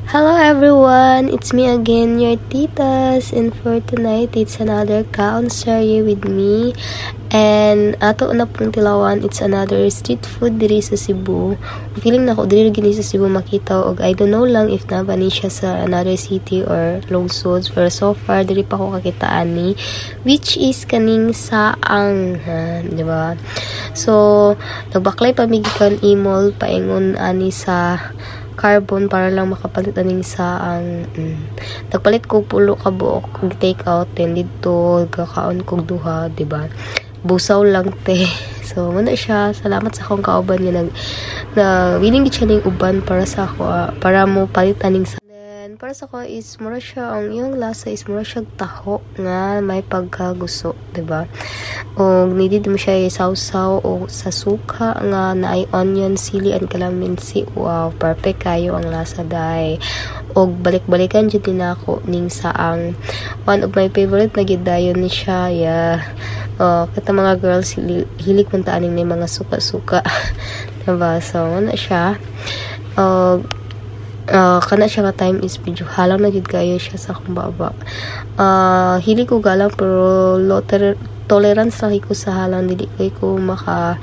Hello everyone, it's me again, your titas, and for tonight, it's another kaon serye with me. And ato na pong tilawan, it's another street food diri sa Cebu. Feeling na ko diri gini sa Cebu makita, og I don't know lang if na ba ni siya sa another city or lungsod, pero so far diri pa ko kakitaan ni, which is kaning saang, di ba? So nagbaklay pamigikan imol paingon ani sa carbon para lang makapalit aning saang. Nagpalit ko pulo ka buok og take out, then dito kakaon kog duha, di ba? Busaw lang te. So muna siya, salamat sa akong kauban nga willing gid siya ning uban para sa ako, para mo palit aning sa. Then para sa ko is mura siya, ang iyong lasa is mura siya taho nga may pagkagusto, di ba? Og needed mo siya sausaw o sa suka nga naay onion, sili, and calamansi. Wow, perfect kayo ang lasa day. Og balik-balikan jud din ako ning saang. One of my favorite na gid dayon ni siya. Yeah. Kata mga girls hilig man ta aning mga suka-suka. Diba? So ano siya? Kana siya ka time is medyo halang na gid kayo siya sa akong baba. Hilig ko galang pero tolerance lang ko sa halang, dili ko maka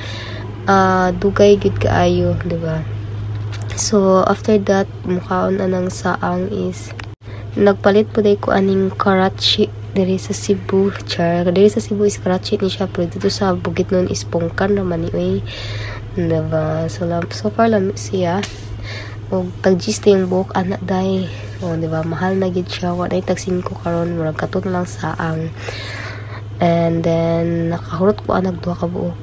dugay gid kaayo, di ba? So after that, mukhaon anang saang is nagpalit po day ko aning karachi diri sa Cebu. Diri sa Cebu is karachi ni siya, pero dito sa Bukidnon is pungkan naman ni, diba? So far lang siya. Og tag-gist yung buhok anak day. Diba? Mahal na gid siya. Wala tag 5 karon, murag katon lang saang. And then nakahurot ko anak duha ka buok,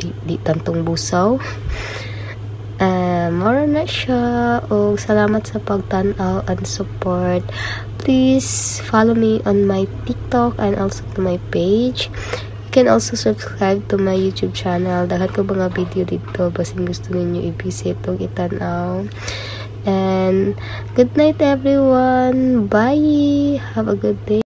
di tantong busaw. Mora na siya. Og salamat sa pagtan-aw and support. Please follow me on my TikTok and also to my page. You can also subscribe to my YouTube channel. Daghan ko mga video dito basin gusto ninyo i-visit o itan-aw. And good night everyone. Bye. Have a good day.